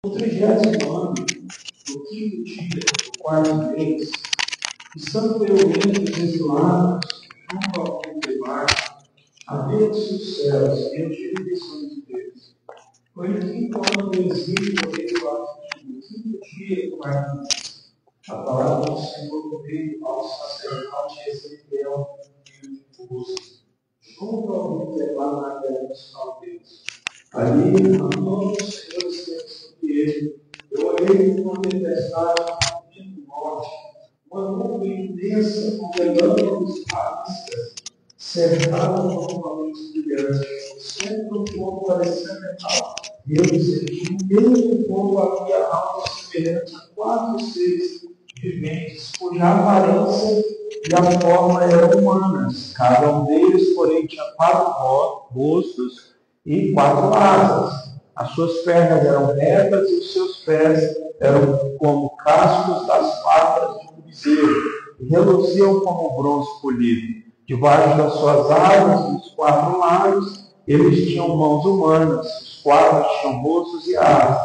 No 30º ano, no 5º dia, do 4º mês, estando eu entre os exilados, junto ao rio Quebar, havia-se os céus, e eu tive visões de Deus. Foi no 5º ano do exílio, no 5º dia do 4º mês. A palavra do Senhor veio ao sacerdote Ezequiel, filho de Buzi, junto ao rio Quebar, na terra dos caldeus. Ali, a mão do Senhor esteve sobre ele. Eu olhei uma tempestade do norte, uma nuvem imensa com relâmpagos e faíscas, cercada por uma luz brilhante. No centro do fogo parecia metal. E eu disse que no meio do fogo havia algo semelhante a 4 seres viventes, cuja aparência e a forma eram humanas. Cada um deles, porém, tinha 4 rostos e 4 asas. As suas pernas eram retas e os seus pés eram como cascos das patas de um bezerro, e reluziam como bronze polido. Debaixo das suas asas, dos 4 lados, eles tinham mãos humanas, os 4 tinham rostos e asas,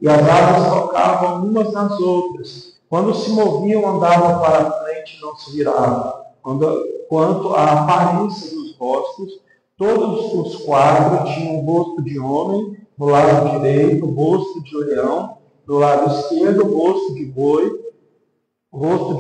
e as asas tocavam umas nas outras. Quando se moviam, andavam para a frente e não se viravam. Quanto à aparência dos rostos, todos os 4 tinham o rosto de homem, no lado direito, o rosto de leão, do lado esquerdo, o rosto de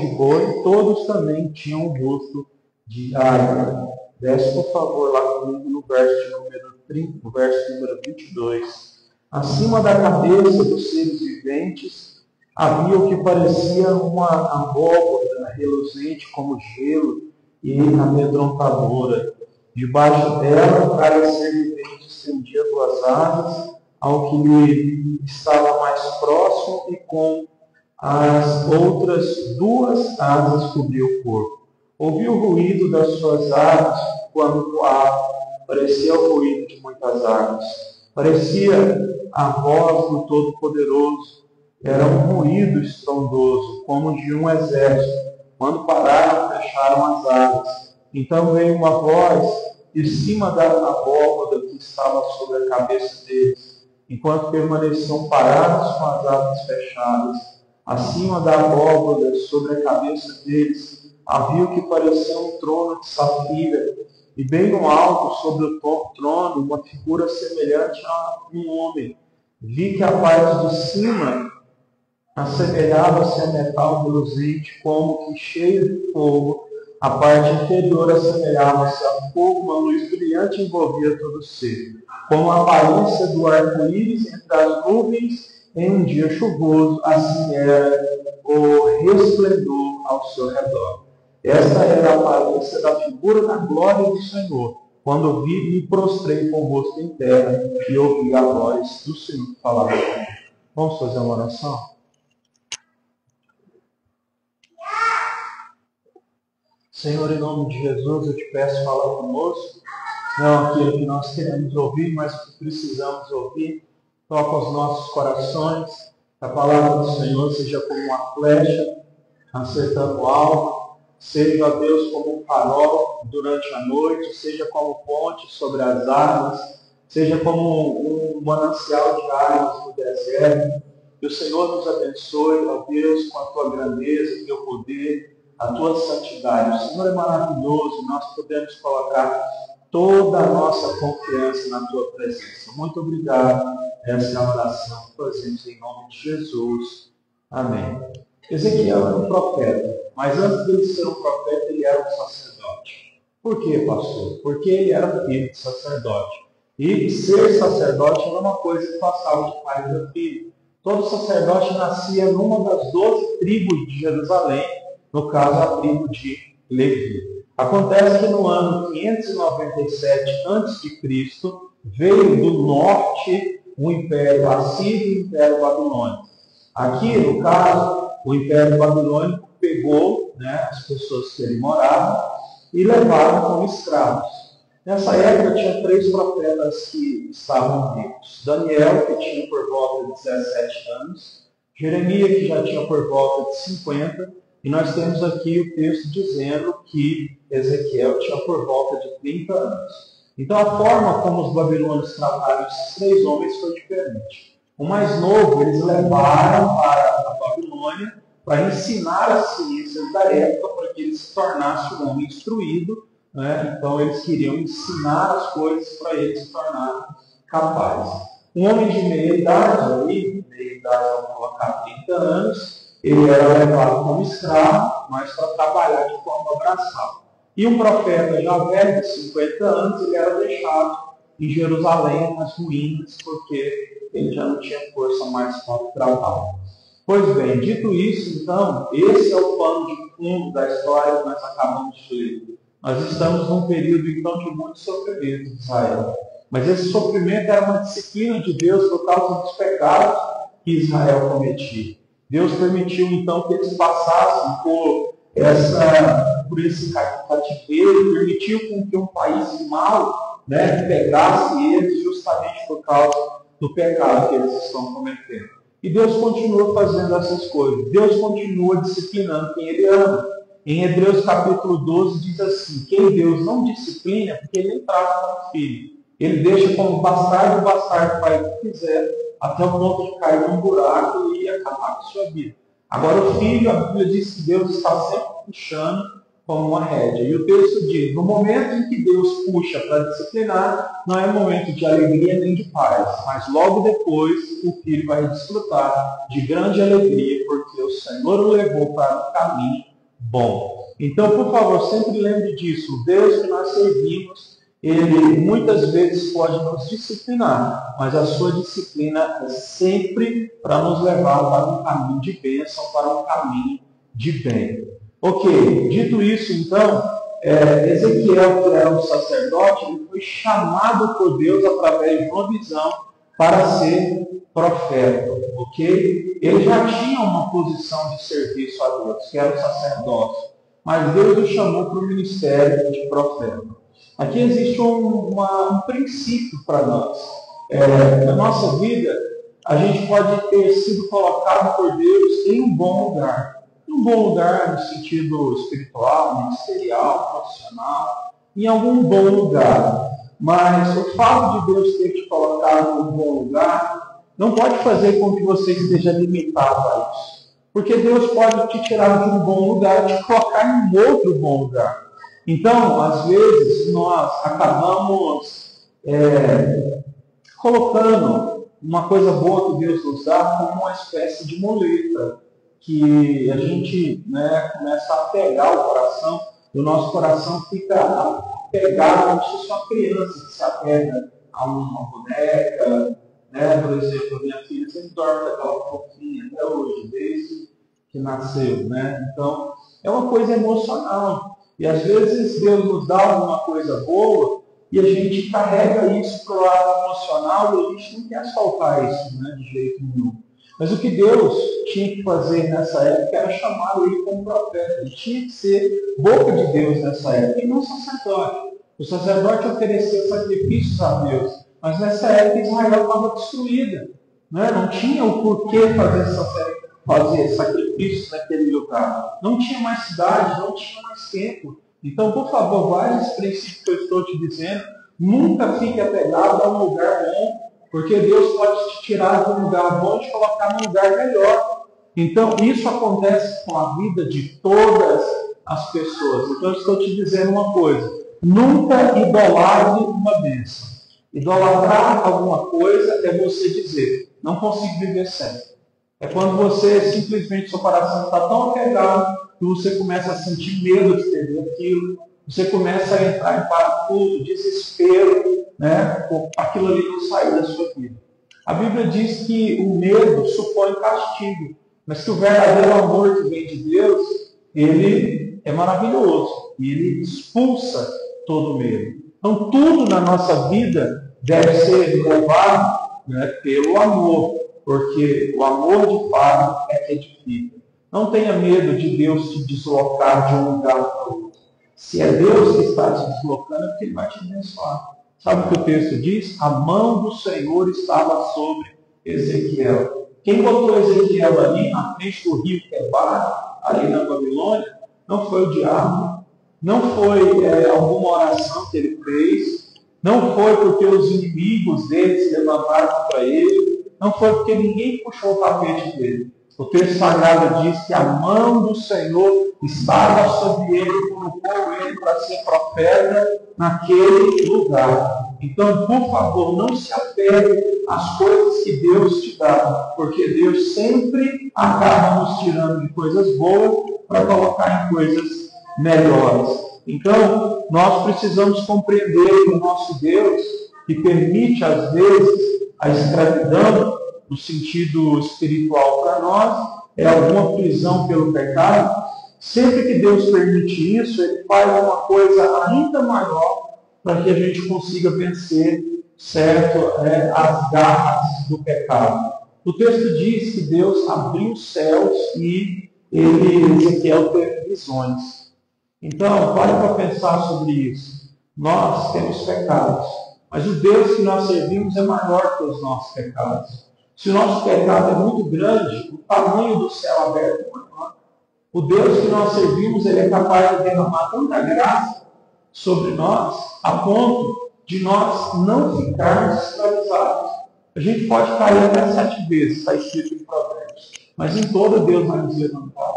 boi, todos também tinham o rosto de águia. Desce, por favor, lá comigo no verso número 30, no verso número 22. Acima da cabeça dos seres viventes havia o que parecia uma abóbora reluzente como gelo e amedrontadora. Debaixo dela, cada ser vivente estendia 2 asas ao que lhe estava mais próximo e com as outras 2 asas cobria o corpo. Ouvi o ruído das suas asas quando voava. Parecia o ruído de muitas águas. Parecia a voz do Todo-Poderoso. Era um ruído estrondoso, como de um exército. Quando pararam, fecharam as asas. Então veio uma voz de cima da abóbora que estava sobre a cabeça deles, enquanto permaneciam parados com as asas fechadas. Acima da abóbora, sobre a cabeça deles, havia o que parecia um trono de safira, e bem no alto, sobre o trono, uma figura semelhante a um homem. Vi que a parte de cima assemelhava-se a metal reluzente, como que cheio de fogo. A parte inferior assemelhava-se a fogo, uma luz brilhante envolvia todo o ser, como a aparência do arco-íris entre as nuvens em um dia chuvoso, assim era o resplendor ao seu redor. Esta era a aparência da figura da glória do Senhor. Quando vi, me prostrei com o rosto em terra e ouvi a voz do Senhor que falava comigo. Vamos fazer uma oração? Senhor, em nome de Jesus, eu te peço, fala conosco, não aquilo que nós queremos ouvir, mas que precisamos ouvir. Toca os nossos corações, a palavra do Senhor seja como uma flecha, acertando o alvo, seja, ó Deus, como um farol durante a noite, seja como ponte sobre as águas, seja como um manancial de águas no deserto. Que o Senhor nos abençoe, ó Deus, com a tua grandeza, o teu poder, a tua santidade. O Senhor é maravilhoso, nós podemos colocar toda a nossa confiança na tua presença. Muito obrigado. Essa é a oração que fazemos em nome de Jesus. Amém. Ezequiel era um profeta, mas antes de ele ser um profeta, ele era um sacerdote. Por quê, pastor? Porque ele era filho de sacerdote. E ser sacerdote era uma coisa que passava de pai para filho. Todo sacerdote nascia numa das 12 tribos de Jerusalém, no caso a tribo de Levi. Acontece que no ano 597 a.C., veio do norte o Império Assírio e o Império Babilônico. Aqui, no caso, o Império Babilônico pegou, as pessoas que ali moravam e levaram como escravos. Nessa época tinha 3 profetas que estavam vivos. Daniel, que tinha por volta de 17 anos, Jeremias, que já tinha por volta de 50, e nós temos aqui o texto dizendo que Ezequiel tinha por volta de 30 anos. Então a forma como os babilônios trataram esses 3 homens foi diferente. O mais novo eles levaram para a Babilônia para ensinar as ciências da época, para que ele se tornasse um homem instruído, né? Então eles queriam ensinar as coisas para ele se tornar capaz. Um homem de meia idade, vamos colocar 30 anos, ele era levado como escravo, mas para trabalhar de forma braçal. E um profeta já velho, de 50 anos, ele era deixado em Jerusalém, nas ruínas, porque ele já não tinha força mais para o trabalho. Pois bem, dito isso, então, esse é o pano de fundo da história que nós acabamos de ler. Nós estamos num período, então, de muito sofrimento de Israel. Mas esse sofrimento era uma disciplina de Deus por causa dos pecados que Israel cometia. Deus permitiu, então, que eles passassem por esse cativeiro, permitiu com que um país mau, né, pegasse eles justamente por causa do pecado que eles estão cometendo. E Deus continua fazendo essas coisas. Deus continua disciplinando quem Ele ama. Em Hebreus capítulo 12 diz assim: quem Deus não disciplina, porque Ele nem trata como filho. Ele deixa como bastardo, o bastardo faz o que quiser, até o ponto de cair num buraco e acabar com a sua vida. Agora o filho, a Bíblia diz que Deus está sempre puxando como uma rédea. E o texto diz, no momento em que Deus puxa para disciplinar, não é momento de alegria nem de paz, mas logo depois o filho vai desfrutar de grande alegria, porque o Senhor o levou para um caminho bom. Então, por favor, sempre lembre disso. O Deus que nós servimos, Ele muitas vezes pode nos disciplinar, mas a sua disciplina é sempre para nos levar para um caminho de bênção, para um caminho de bem. Ok, dito isso, então, Ezequiel, que era um sacerdote, ele foi chamado por Deus através de uma visão para ser profeta, ok? Ele já tinha uma posição de serviço a Deus, que era o sacerdócio, mas Deus o chamou para o ministério de profeta. Aqui existe um princípio para nós. Na nossa vida, a gente pode ter sido colocado por Deus em um bom lugar. Um bom lugar no sentido espiritual, ministerial, profissional, em algum bom lugar. Mas o fato de Deus ter te colocado em um bom lugar não pode fazer com que você esteja limitado a isso. Porque Deus pode te tirar de um bom lugar e te colocar em outro bom lugar. Então, às vezes, nós acabamos colocando uma coisa boa que Deus nos dá como uma espécie de muleta, que a gente começa a pegar o coração, e o nosso coração fica apegado como se fosse uma criança que se apega a uma boneca. Por exemplo, a minha filha sempre dorme daquela fofinha até hoje, desde que nasceu. Então, é uma coisa emocional. E às vezes Deus nos dá alguma coisa boa e a gente carrega isso para o lado emocional e a gente não quer soltar isso de jeito nenhum. Mas o que Deus tinha que fazer nessa época era chamar ele como profeta. Ele tinha que ser boca de Deus nessa época e não sacerdote. O sacerdote oferecia sacrifícios a Deus, mas nessa época Israel estava destruída. Não tinha o porquê fazer sacrifícios naquele lugar. Não tinha mais cidade, não tinha mais tempo. Então, por favor, guarde esse princípio que eu estou te dizendo. Nunca fique apegado a um lugar bom, porque Deus pode te tirar de um lugar bom e te colocar num lugar melhor. Então, isso acontece com a vida de todas as pessoas. Então, eu estou te dizendo uma coisa. Nunca idolatre uma bênção. Idolatrar alguma coisa é você dizer, não consigo viver sem. É quando você simplesmente, seu coração está tão apegado que você começa a sentir medo de perder aquilo, você começa a entrar em parafuso, desespero, por aquilo ali não sair da sua vida. A Bíblia diz que o medo supõe castigo, mas que o verdadeiro amor que vem de Deus, ele é maravilhoso e ele expulsa todo medo. Então tudo na nossa vida deve ser levado pelo amor, porque o amor de fato é que edifica. Não tenha medo de Deus te deslocar de um lugar para outro. Se é Deus que está te deslocando, é porque Ele vai te abençoar. Sabe o que o texto diz? A mão do Senhor estava sobre Ezequiel. Quem botou Ezequiel ali na frente do rio Quebar, ali na Babilônia, não foi o diabo, não foi alguma oração que ele fez, não foi porque os inimigos dele se levantaram contra ele, não foi porque ninguém puxou o tapete dele. O texto sagrado diz que a mão do Senhor estava sobre ele e colocou ele para ser profeta naquele lugar. Então, por favor, não se apegue às coisas que Deus te dá, porque Deus sempre acaba nos tirando de coisas boas para colocar em coisas melhores. Então, nós precisamos compreender que o nosso Deus, que permite, às vezes, a escravidão, no sentido espiritual para nós, é alguma prisão pelo pecado. Sempre que Deus permite isso, Ele faz uma coisa ainda maior para que a gente consiga vencer, certo, as garras do pecado. O texto diz que Deus abriu os céus e Ezequiel teve visões. Então, pare para pensar sobre isso. Nós temos pecados, mas o Deus que nós servimos é maior que os nossos pecados. Se o nosso pecado é muito grande, o tamanho do céu aberto é maior. O Deus que nós servimos, Ele é capaz de derramar tanta graça sobre nós, a ponto de nós não ficarmos escravizados. A gente pode cair até 7 vezes, está escrito em Provérbios, mas em toda Deus vai nos levantar.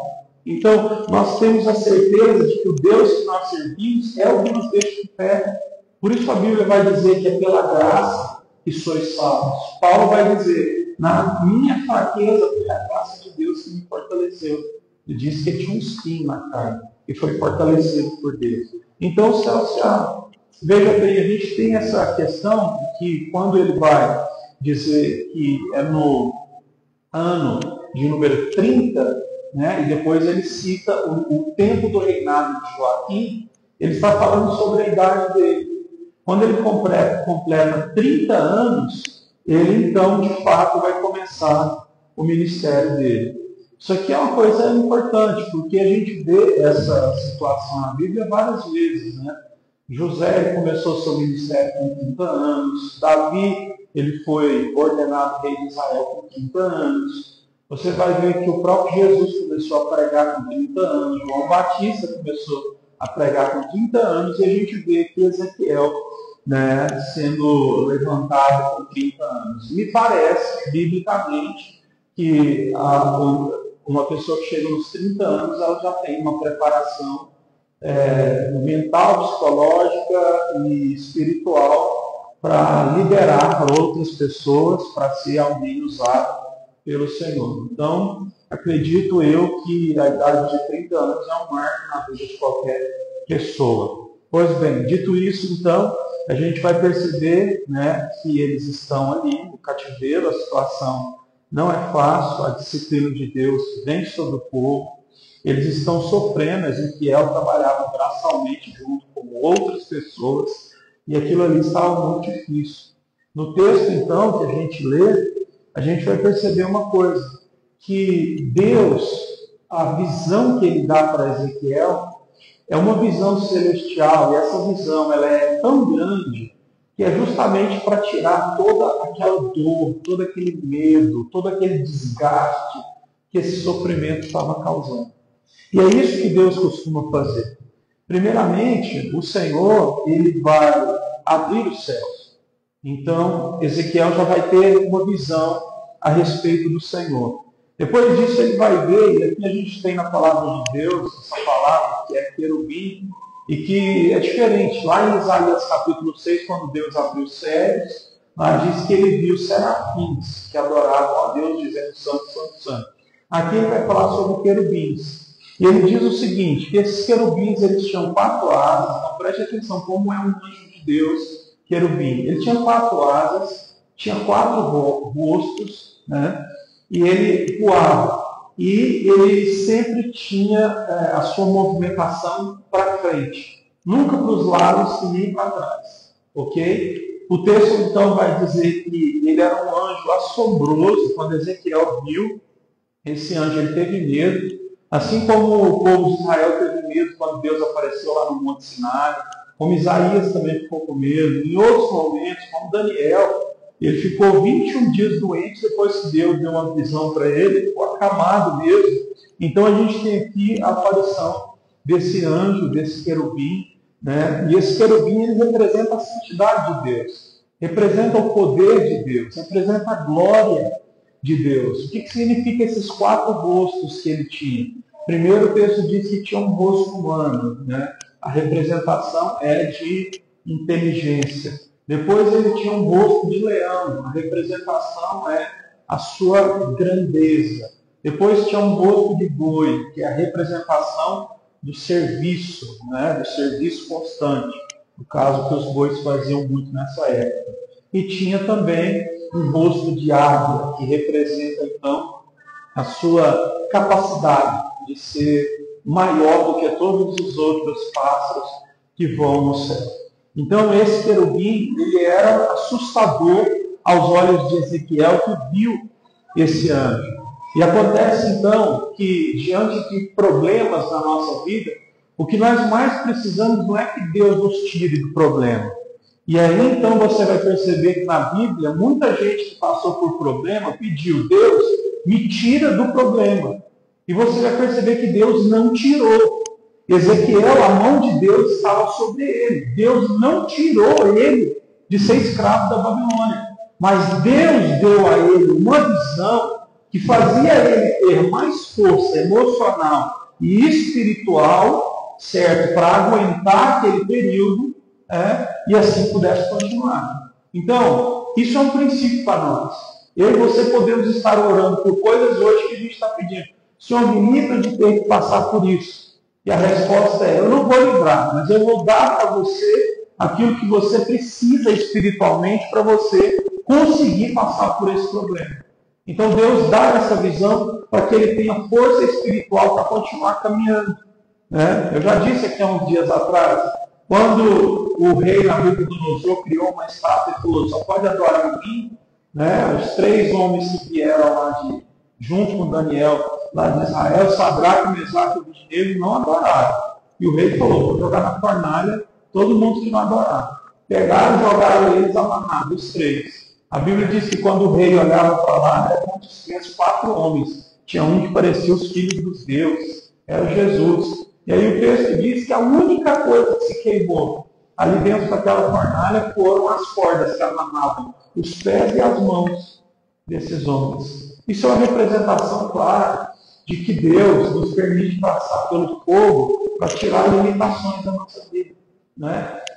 Então, nós temos a certeza de que o Deus que nós servimos é o que nos deixa de pé. Por isso a Bíblia vai dizer que é pela graça que sois salvos. Paulo vai dizer, na minha fraqueza foi a graça de Deus que me fortaleceu. Ele disse que tinha um espinho na carne e foi fortalecido por Deus. Então o céu se abre. Veja bem, a gente tem essa questão que quando ele vai dizer que é no ano de número 30, né, e depois ele cita o tempo do reinado de Joaquim, ele está falando sobre a idade dele. Quando ele completa 30 anos, ele então, de fato, vai começar o ministério dele. Isso aqui é uma coisa importante, porque a gente vê essa situação na Bíblia várias vezes, né? José começou seu ministério com 30 anos, Davi ele foi ordenado rei de Israel com 30 anos. Você vai ver que o próprio Jesus começou a pregar com 30 anos, João Batista começou a pregar com 30 anos, e a gente vê que Ezequiel, né, sendo levantado com 30 anos. Me parece, biblicamente, que uma pessoa que chega nos 30 anos, ela já tem uma preparação mental, psicológica e espiritual para liderar para outras pessoas, para ser alguém usado pelo Senhor. Então, acredito eu que a idade de 30 anos é um marco na vida de qualquer pessoa. Pois bem, dito isso, então, a gente vai perceber, né, que eles estão ali no cativeiro, a situação não é fácil, a disciplina de Deus vem sobre o povo, eles estão sofrendo, Ezequiel trabalhava braçalmente junto com outras pessoas, e aquilo ali estava muito difícil. No texto, então, que a gente lê, a gente vai perceber uma coisa, que Deus, a visão que Ele dá para Ezequiel, é uma visão celestial, e essa visão ela é tão grande, que é justamente para tirar toda aquela dor, todo aquele medo, todo aquele desgaste que esse sofrimento estava causando. E é isso que Deus costuma fazer. Primeiramente, o Senhor ele vai abrir os céus. Então, Ezequiel já vai ter uma visão a respeito do Senhor. Depois disso, ele vai ver, e aqui a gente tem na palavra de Deus, essa palavra que é querubim, e que é diferente. Lá em Isaías capítulo 6, quando Deus abriu os céus, lá diz que ele viu serafins que adoravam a Deus, dizendo Santo, Santo, Santo. Aqui ele vai falar sobre querubins. E ele diz o seguinte, que esses querubins eles tinham 4 asas, então preste atenção como é um anjo de Deus, querubim. Ele tinha 4 asas, tinha 4 rostos, né? E ele voava. E ele sempre tinha a sua movimentação para frente, nunca para os lados e nem para trás. Ok? O texto então vai dizer que ele era um anjo assombroso. Quando Ezequiel viu esse anjo, ele teve medo. Assim como o povo de Israel teve medo quando Deus apareceu lá no Monte Sinai, como Isaías também ficou com medo, em outros momentos, como Daniel, ele ficou 21 dias doente depois que Deus deu uma visão para ele, ficou acamado mesmo. Então a gente tem aqui a aparição desse anjo, desse querubim, né? E esse querubim ele representa a santidade de Deus, representa o poder de Deus, representa a glória de Deus. O que significa esses 4 rostos que ele tinha? Primeiro, o texto diz que tinha um rosto humano, né? A representação é de inteligência. Depois ele tinha um rosto de leão, a representação é a sua grandeza. Depois tinha um rosto de boi, que é a representação do serviço, né? Do serviço constante, no caso que os bois faziam muito nessa época. E tinha também um rosto de águia, que representa então a sua capacidade de ser maior do que todos os outros pássaros que voam no céu. Então esse querubim, ele era assustador aos olhos de Ezequiel, que viu esse anjo. E acontece então que, diante de problemas na nossa vida, o que nós mais precisamos não é que Deus nos tire do problema. E aí então você vai perceber que na Bíblia, muita gente que passou por problema pediu: Deus, me tira do problema. E você vai perceber que Deus não tirou. Ezequiel, a mão de Deus estava sobre ele. Deus não tirou ele de ser escravo da Babilônia. Mas Deus deu a ele uma visão que fazia ele ter mais força emocional e espiritual, certo, para aguentar aquele período, e assim pudesse continuar. Então, isso é um princípio para nós. Eu e você podemos estar orando por coisas hoje que a gente está pedindo: Senhor, me livra de ter que passar por isso. E a resposta é: eu não vou livrar, mas eu vou dar para você aquilo que você precisa espiritualmente para você conseguir passar por esse problema. Então Deus dá essa visão para que ele tenha força espiritual para continuar caminhando. Eu já disse aqui há uns dias atrás, quando o rei Nabucodonosor criou uma estátua e falou: só pode adorar a mim, os 3 homens que vieram lá junto com Daniel, lá de Israel, Sadraque, Mesaque e Abednego, não adoraram. E o rei falou: vou jogar na fornalha todo mundo que não adorar. Pegaram e jogaram eles amarrados, os 3. A Bíblia diz que quando o rei olhava para lá, eram os 4 homens. Tinha um que parecia os filhos dos deuses, era Jesus. E aí o texto diz que a única coisa que se queimou ali dentro daquela fornalha foram as cordas que amarravam os pés e as mãos desses homens. Isso é uma representação clara de que Deus nos permite passar pelo fogo para tirar limitações da nossa vida.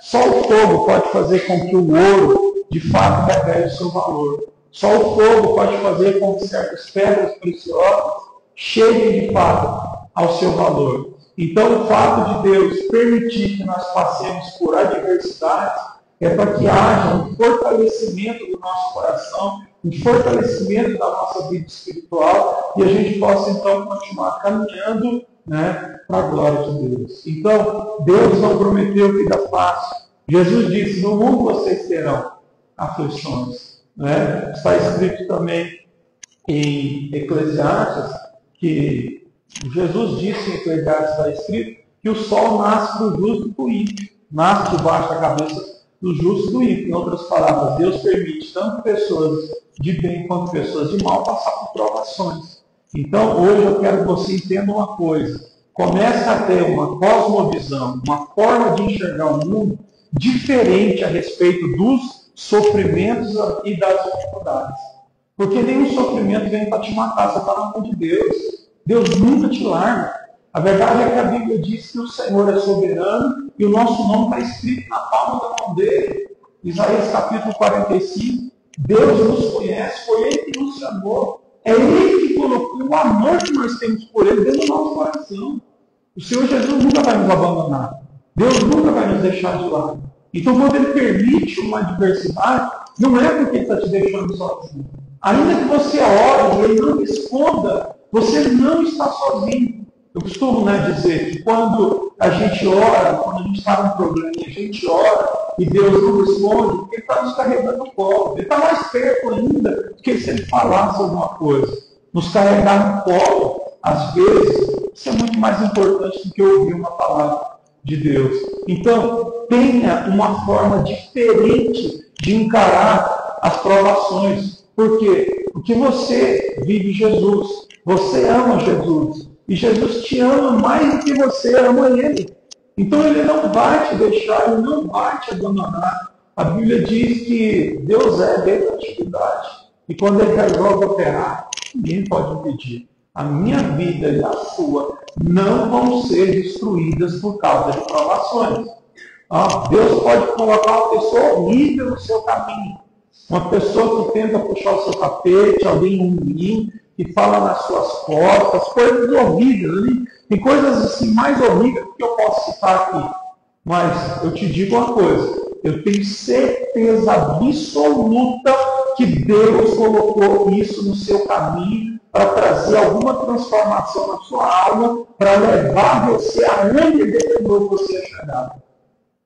Só o fogo pode fazer com que o ouro de fato revele o seu valor. Só o fogo pode fazer com que certas pedras preciosas cheguem de fato ao seu valor. Então, o fato de Deus permitir que nós passemos por adversidades é para que haja um fortalecimento do nosso coração, um fortalecimento da nossa vida espiritual, e a gente possa então continuar caminhando para a glória de Deus. Então, Deus não prometeu vida fácil. Jesus disse: no mundo vocês terão aflições. Está escrito também em Eclesiastes que Jesus disse em Eclesiastes, está escrito que o sol nasce do justo e do ímpio, nasce debaixo da cabeça do justo e do ímpio. Em outras palavras, Deus permite tanto pessoas de bem quanto pessoas de mal passar por provações. Então, hoje eu quero que você entenda uma coisa: comece a ter uma cosmovisão, uma forma de enxergar o mundo diferente a respeito dos sofrimentos e das dificuldades. Porque nenhum sofrimento vem para te matar, você está na mão de Deus. Deus nunca te larga. A verdade é que a Bíblia diz que o Senhor é soberano e o nosso nome está escrito na palma da mão dele. Isaías capítulo 45. Deus nos conhece, foi Ele que nos chamou. É Ele que colocou o amor que nós temos por Ele dentro do nosso coração. O Senhor Jesus nunca vai nos abandonar. Deus nunca vai nos deixar de lado. Então, quando Ele permite uma adversidade, não é porque Ele está te deixando sozinho. Ainda que você ore e Ele não responda, você não está sozinho. Eu costumo dizer que quando a gente ora, quando a gente está num problema e a gente ora e Deus não responde, Ele está nos carregando no colo. Ele está mais perto ainda do que se Ele falasse alguma coisa. Nos carregar no colo, às vezes, isso é muito mais importante do que ouvir uma palavra de Deus. Então, tenha uma forma diferente de encarar as provações. Por quê? Porque você vive Jesus. Você ama Jesus. E Jesus te ama mais do que você ama Ele. Então Ele não vai te deixar, Ele não vai te abandonar. A Bíblia diz que Deus é desde a antiguidade. E quando Ele resolve operar, ninguém pode impedir. A minha vida e a sua não vão ser destruídas por causa de provações. Deus pode colocar uma pessoa horrível no seu caminho. Uma pessoa que tenta puxar o seu tapete, alguém ruim, que fala nas suas costas, coisas horríveis. Ali. Tem coisas assim mais horríveis que eu posso citar aqui. Mas eu te digo uma coisa, eu tenho certeza absoluta que Deus colocou isso no seu caminho para trazer alguma transformação na sua alma, para levar você aonde Ele determinou você a chegar.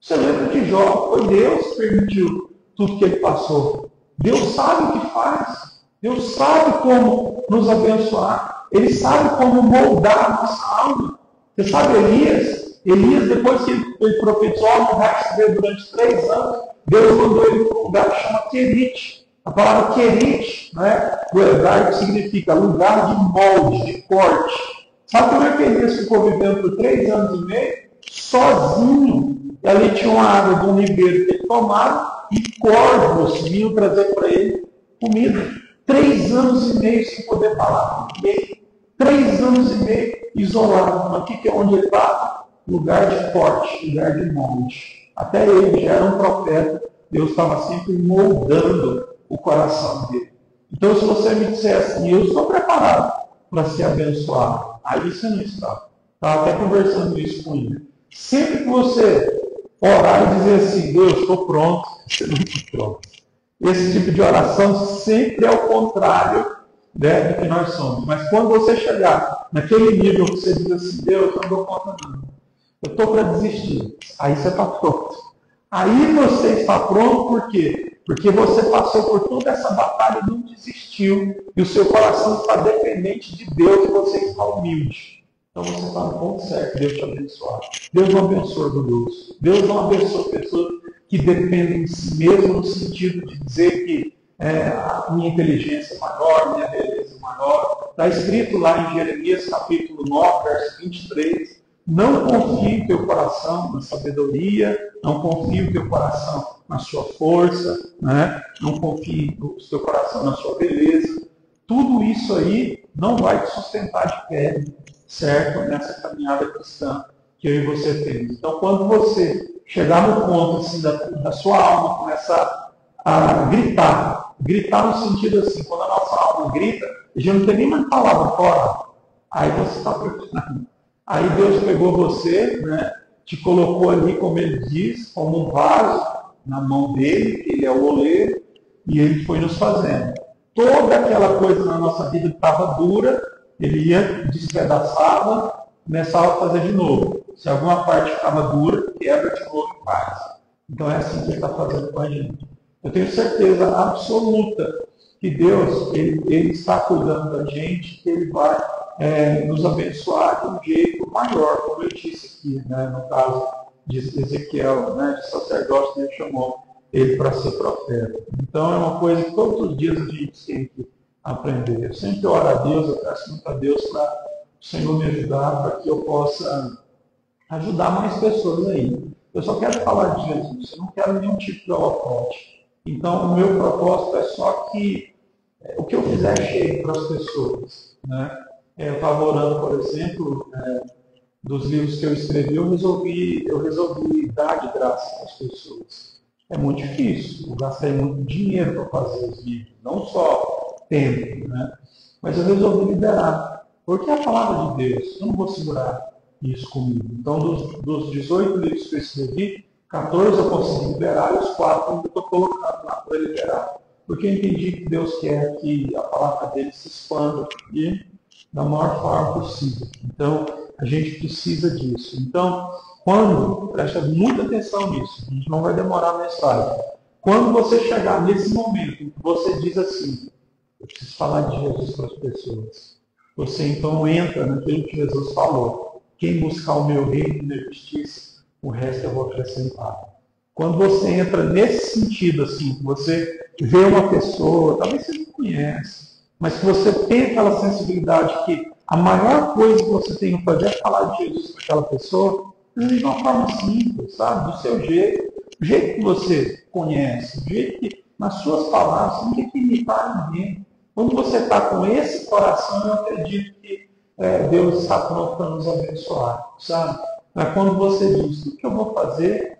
Você lembra de Jó? Foi Deus que permitiu tudo que ele passou. Deus sabe o que faz. Deus sabe como nos abençoar. Ele sabe como moldar a nossa alma. Você sabe Elias? Elias, depois que ele profetizou, não vai se ver durante 3 anos, Deus mandou ele para um lugar que chama Querite. A palavra Querite, né, do hebraico, significa lugar de molde, de corte. Sabe como é que Elias ficou vivendo por 3 anos e meio? Sozinho. E ali tinha uma água de um ribeiro que ele tomava e corvos vinham trazer para ele comida. 3 anos e meio sem poder falar com ninguém. 3 anos e meio isolado. Mas que é onde ele estava? Lugar de corte, lugar de molde. Até ele já era um profeta. Deus estava sempre moldando o coração dele. Então, se você me disser assim, eu estou preparado para ser abençoado, aí você não está. Estava até conversando isso com ele. Sempre que você orar e dizer assim, Deus, estou pronto, você não está pronto. Esse tipo de oração sempre é o contrário, né, do que nós somos. Mas quando você chegar naquele nível que você diz assim, Deus, eu não dou conta não. Eu estou para desistir. Aí você está pronto. Aí você está pronto por quê? Porque você passou por toda essa batalha e não desistiu. E o seu coração está dependente de Deus e você está humilde. Então você está no ponto certo. Deus te abençoar. Deus não abençoa orgulhoso. Deus não abençoa pessoas que dependem de si mesmo no sentido de dizer que a minha inteligência é maior, minha beleza é maior. Está escrito lá em Jeremias capítulo 9, verso 23. Não confie o teu coração na sabedoria, não confie o teu coração na sua força, né? Não confie o teu coração na sua beleza. Tudo isso aí não vai te sustentar de pé, certo? Nessa caminhada cristã que eu e você temos. Então, quando você chegar no ponto assim, da sua alma, começar a gritar no sentido assim, quando a nossa alma grita, a gente não tem nem mais palavra fora, aí você está preparado. Aí Deus pegou você, né, te colocou ali, como ele diz, como um vaso na mão dele, ele é o oleiro, e ele foi nos fazendo. Toda aquela coisa na nossa vida que estava dura, ele ia, despedaçava, começava a fazer de novo. Se alguma parte ficava dura, quebra de novo e faz. Então é assim que ele está fazendo com a gente. Eu tenho certeza absoluta que Deus, ele está cuidando da gente, que ele vai nos abençoar de um jeito maior, como eu disse aqui, né, no caso de Ezequiel, né, de sacerdote, Deus chamou ele para ser profeta. Então é uma coisa que todos os dias a gente tem que aprender. Eu sempre oro a Deus, eu peço muito a Deus para o Senhor me ajudar, para que eu possa ajudar mais pessoas aí. Eu só quero falar de Jesus, eu não quero nenhum tipo de holofote. Então o meu propósito é só que o que eu fizer chegue para as pessoas, né? Eu estava orando, por exemplo, dos livros que eu escrevi, eu resolvi dar de graça para as pessoas. É muito difícil, eu gastei muito dinheiro para fazer os livros, não só tempo, né? Mas eu resolvi liberar, porque é a palavra de Deus, eu não vou segurar isso comigo. Então, dos 18 livros que eu escrevi, 14 eu consegui liberar e os 4 eu estou colocando lá para liberar. Porque eu entendi que Deus quer que a palavra dele se expanda e da maior forma possível. Então, a gente precisa disso. Então, presta muita atenção nisso, a gente não vai demorar a mensagem. Quando você chegar nesse momento em que você diz assim, eu preciso falar de Jesus para as pessoas, você então entra naquilo que Jesus falou. Quem buscar o meu reino e minha justiça, o resto eu vou acrescentar. Quando você entra nesse sentido, assim, você vê uma pessoa, talvez você não conhece, mas que você tem aquela sensibilidade que a maior coisa que você tem que fazer é falar de Jesus para aquela pessoa, de uma forma simples, sabe? Do seu jeito. do jeito que você conhece, do jeito que, nas suas palavras, você não tem que imitar ninguém. Quando você está com esse coração, eu acredito que Deus está pronto para nos abençoar, sabe? Mas quando você diz, o que eu vou fazer,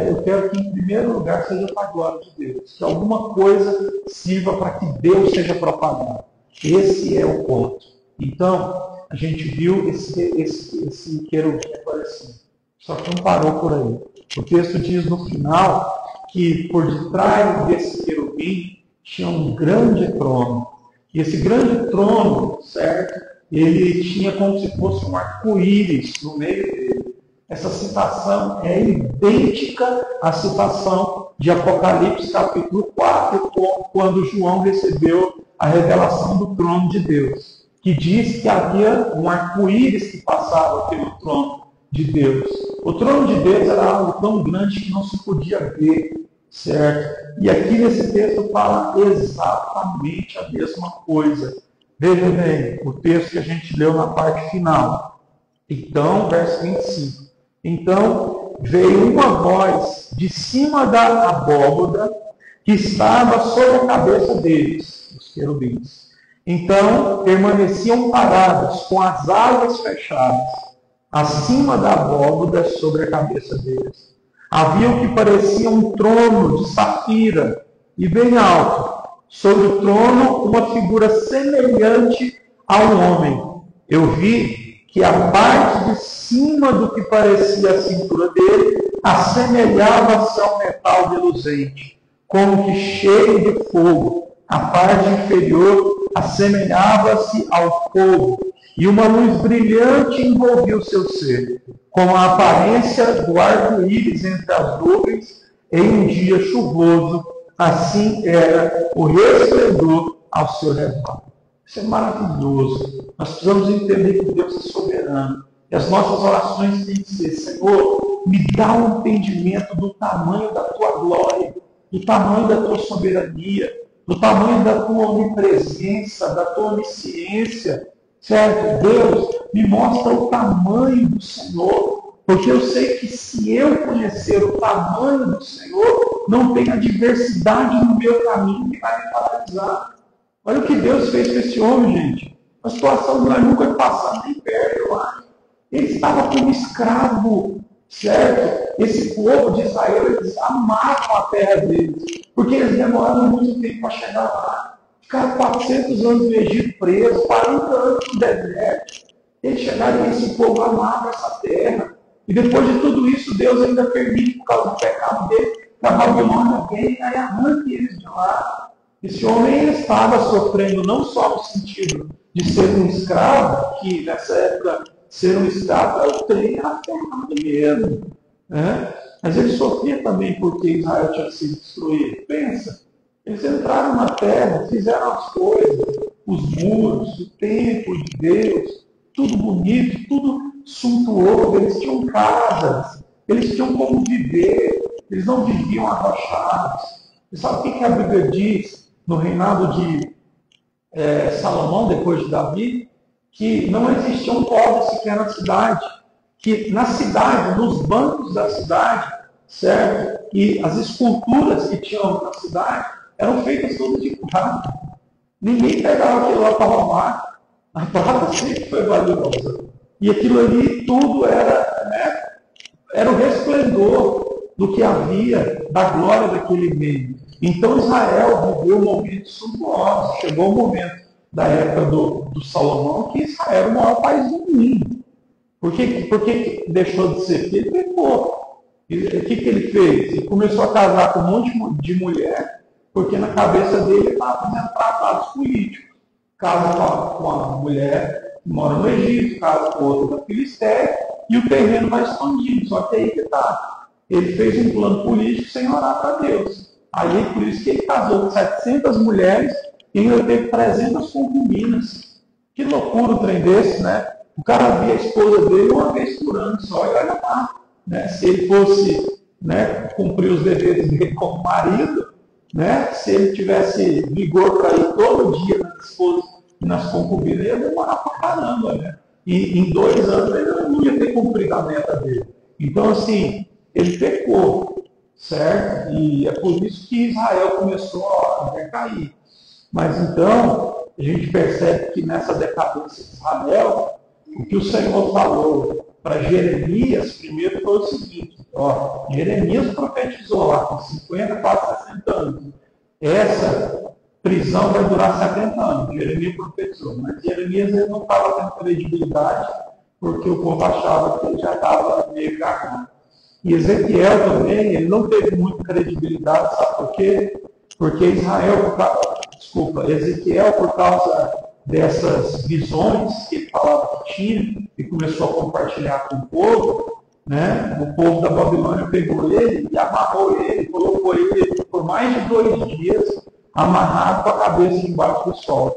eu quero que, em primeiro lugar, seja para a glória de Deus. Que alguma coisa sirva para que Deus seja propagado. Esse é o ponto. Então, a gente viu esse querubim aparecendo. Só que não parou por aí. O texto diz no final que por detrás desse querubim tinha um grande trono. E esse grande trono, certo? Ele tinha como se fosse um arco-íris no meio dele. Essa citação é idêntica à citação de Apocalipse capítulo 4, quando João recebeu a revelação do trono de Deus, que diz que havia um arco-íris que passava pelo trono de Deus. O trono de Deus era algo tão grande que não se podia ver, certo? E aqui nesse texto fala exatamente a mesma coisa. Veja bem, o texto que a gente leu na parte final. Então, verso 25. Então, veio uma voz de cima da abóbada que estava sobre a cabeça deles, os querubins. Então, permaneciam parados, com as asas fechadas, acima da abóbada sobre a cabeça deles. Havia o que parecia um trono de safira, e bem alto. Sobre o trono, uma figura semelhante a um homem. Eu vi que a parte de cima do que parecia a cintura dele assemelhava-se ao metal reluzente, como que cheio de fogo. A parte inferior assemelhava-se ao fogo, e uma luz brilhante envolvia o seu ser, com a aparência do arco-íris entre as nuvens em um dia chuvoso. Assim era o resplendor ao seu redor. Isso é maravilhoso. Nós precisamos entender que Deus é soberano. E as nossas orações têm que ser: Senhor, me dá um entendimento do tamanho da tua glória, do tamanho da tua soberania, do tamanho da tua onipresença, da tua onisciência. Certo? Deus, me mostra o tamanho do Senhor, porque eu sei que se eu conhecer o tamanho do Senhor, não tem adversidade no meu caminho que vai me paralisar. Olha o que Deus fez com esse homem, gente. A situação não é nunca passar nem perto, eu acho. Ele estava como escravo, certo? Esse povo de Israel, eles amavam a terra deles, porque eles demoraram muito tempo para chegar lá. Ficaram 400 anos no Egito preso, 40 anos no deserto. Eles chegaram e esse povo amava essa terra. E depois de tudo isso, Deus ainda permite, por causa do pecado dele, que a Babilônia venha e arranque eles de lá. Esse homem estava sofrendo não só no sentido de ser um escravo, que nessa época ser um escravo é o trem aferrado mesmo, né? Mas ele sofria também porque Israel tinha sido destruído. Pensa, eles entraram na terra, fizeram as coisas, os muros, o templo de Deus, tudo bonito, tudo suntuoso, eles tinham casas, eles tinham como viver, eles não viviam arrochados. E sabe o que a Bíblia diz? No reinado de Salomão, depois de Davi, que não existia um pobre sequer na cidade, que na cidade, nos bancos da cidade, certo? E as esculturas que tinham na cidade eram feitas todas de prata. Ninguém pegava aquilo lá para roubar. A prata sempre foi valiosa. E aquilo ali tudo era, né, era o resplendor do que havia, da glória daquele meio. Então Israel viveu momentos suntuosos. Chegou o momento da época do Salomão que Israel era o maior país do mundo. Por que deixou de ser? Porque ele pecou. O que ele fez? Ele começou a casar com um monte de mulher, porque na cabeça dele ele estava fazendo tratados políticos. Casa com uma mulher que mora no Egito, casa com outra da Filistéia, e o terreno vai expandindo. Só que aí que está. Ele fez um plano político sem orar para Deus. Aí, por isso que ele casou com 700 mulheres e ainda teve 300 concubinas. Que loucura o trem desse, né? O cara via a esposa dele uma vez por ano só e olha lá. Né? Se ele fosse, né, cumprir os deveres dele como marido, né, se ele tivesse vigor para ir todo dia nas esposas e nas concubinas, ele ia demorar pra caramba. Né? E em 2 anos ele não ia ter cumprido a meta dele. Então, assim, ele pecou. certo? E é por isso que Israel começou a decair. Mas então, a gente percebe que nessa decadência de Israel, o que o Senhor falou para Jeremias, primeiro foi o seguinte, ó, Jeremias profetizou lá com 50, quase 60 anos. Essa prisão vai durar 70 anos, Jeremias profetizou. Mas Jeremias ele não estava tendo credibilidade, porque o povo achava que ele já estava meio cagado. E Ezequiel também, ele não teve muita credibilidade, sabe por quê? Porque Ezequiel, por causa dessas visões que ele falava que tinha, e começou a compartilhar com o povo, né? O povo da Babilônia pegou ele e amarrou ele, colocou ele por mais de 2 dias, amarrado com a cabeça debaixo do sol.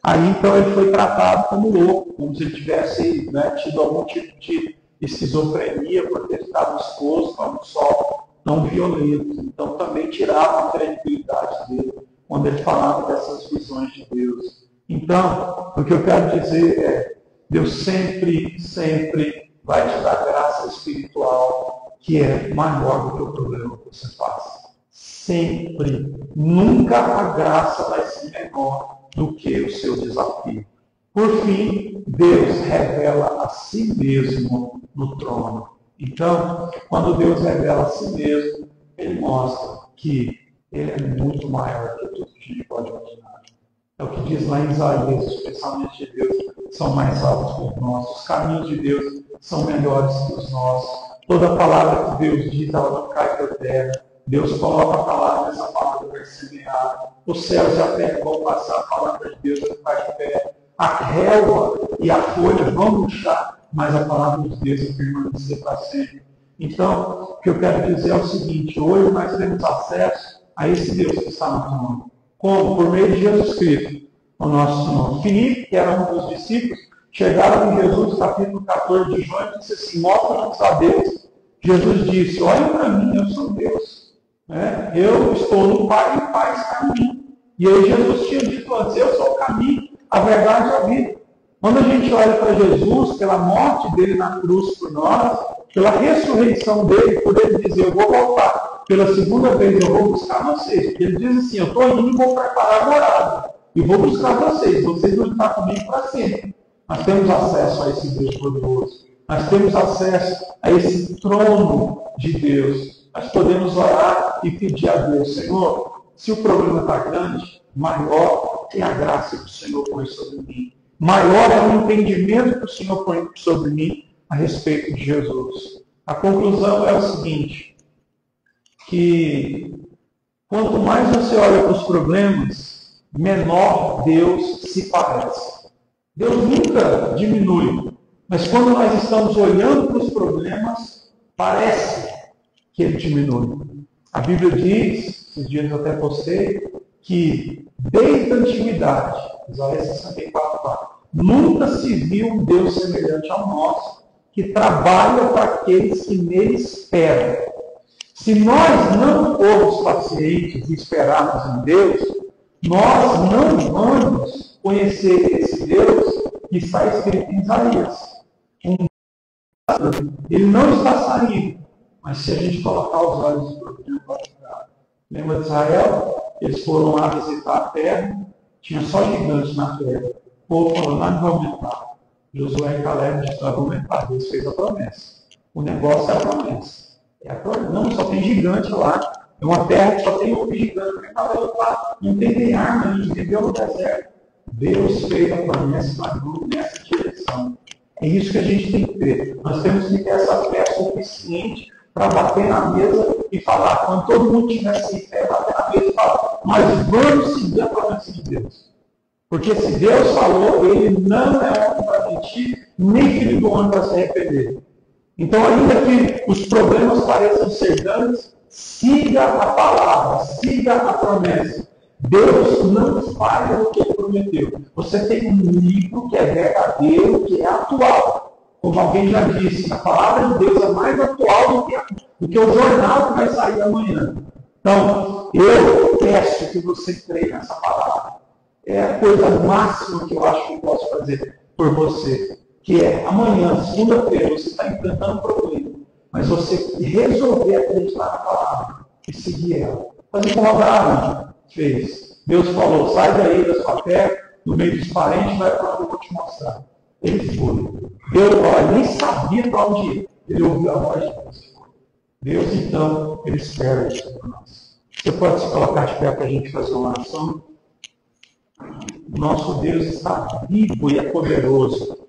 Aí então ele foi tratado como louco, como se ele tivesse, né, tido algum tipo de esquizofrenia por ter ficado exposto a um sol tão violento. Então também tirava a credibilidade dele quando ele falava dessas visões de Deus. Então, o que eu quero dizer é, Deus sempre, sempre vai te dar graça espiritual que é maior do que o problema que você passa. Sempre. Nunca a graça vai ser menor do que o seu desafio. Por fim, Deus revela a si mesmo no trono. Então, quando Deus revela a si mesmo, Ele mostra que Ele é muito maior que tudo que a gente pode imaginar. É o que diz lá em Isaías, os pensamentos de Deus são mais altos que os nossos, os caminhos de Deus são melhores que os nossos. Toda palavra que Deus diz, ela não cai por terra. Deus coloca a palavra, essa palavra vai semear. Os céus e a terra vão passar, a palavra de Deus vai ficar de pé. A relva e a folha vão murchar, mas a palavra de Deus vai permanecer para sempre. Então, o que eu quero dizer é o seguinte, hoje nós temos acesso a esse Deus que está no trono. Como? Por meio de Jesus Cristo, o nosso Senhor. Filipe, que era um dos discípulos, chegaram em Jesus, capítulo 14 de João, e disse assim, mostra-nos a Deus. Jesus disse, olha para mim, eu sou Deus. Eu estou no Pai e o Pai está em mim. E aí Jesus tinha dito antes, eu sou o caminho, a verdade e a vida. Quando a gente olha para Jesus, pela morte dele na cruz por nós, pela ressurreição dele, por ele dizer, eu vou voltar, pela segunda vez eu vou buscar vocês. Ele diz assim, eu estou indo e vou preparar a morada. E vou buscar vocês vão estar comigo para sempre. Nós temos acesso a esse Deus poderoso. Nós temos acesso a esse trono de Deus. Nós podemos orar e pedir a Deus, Senhor, se o problema está grande, maior é a graça que o Senhor põe sobre mim. Maior é o entendimento que o Senhor põe sobre mim a respeito de Jesus. A conclusão é o seguinte, que quanto mais você olha para os problemas, menor Deus se parece. Deus nunca diminui, mas quando nós estamos olhando para os problemas, parece que ele diminui. A Bíblia diz, esses dias eu até postei, que desde a antiguidade, Isaías 64, nunca se viu um Deus semelhante ao nosso, que trabalha para aqueles que nele esperam. Se nós não formos pacientes e esperarmos em Deus, nós não vamos conhecer esse Deus que está escrito em Isaías. Ele não está saindo, mas se a gente colocar os olhos no problema, vai ficar. Lembra de Israel? Eles foram lá visitar a terra, tinha só gigantes na terra. O povo falou, não vai aumentar. Josué e Caleb disseram, vai aumentar. Deus fez a promessa. O negócio é a promessa. Não, só tem gigante lá. É uma terra que só tem um gigante. Não tem nem arma, não viveu no deserto. Deus fez a promessa nessa direção. É isso que a gente tem que ter. Nós temos que ter essa fé suficiente para bater na mesa e falar. Quando todo mundo tiver sem fé, bater na mesa e falar. Mas vamos seguir a promessa de Deus. Porque se Deus falou, Ele não é homem para mentir, nem filho do homem para se arrepender. Então, ainda que os problemas pareçam ser grandes, siga a palavra, siga a promessa. Deus não falha o que Ele prometeu. Você tem um livro que é verdadeiro, que é atual. Como alguém já disse, a palavra de Deus é mais atual do que o jornal que vai sair amanhã. Então, eu peço que você creia nessa palavra. É a coisa máxima que eu acho que eu posso fazer por você. Que é, amanhã, segunda-feira, você está enfrentando um problema, mas você resolver acreditar na palavra. e seguir ela. Fazer como Abraão fez. Deus falou, sai daí da sua terra, no meio dos parentes, vai para onde eu vou te mostrar. Ele foi. Deus nem sabia para onde ir. Ele ouviu a voz de Deus. Deus, então, ele espera isso para nós. Você pode se colocar de pé para a gente fazer uma oração? O nosso Deus está vivo e é poderoso.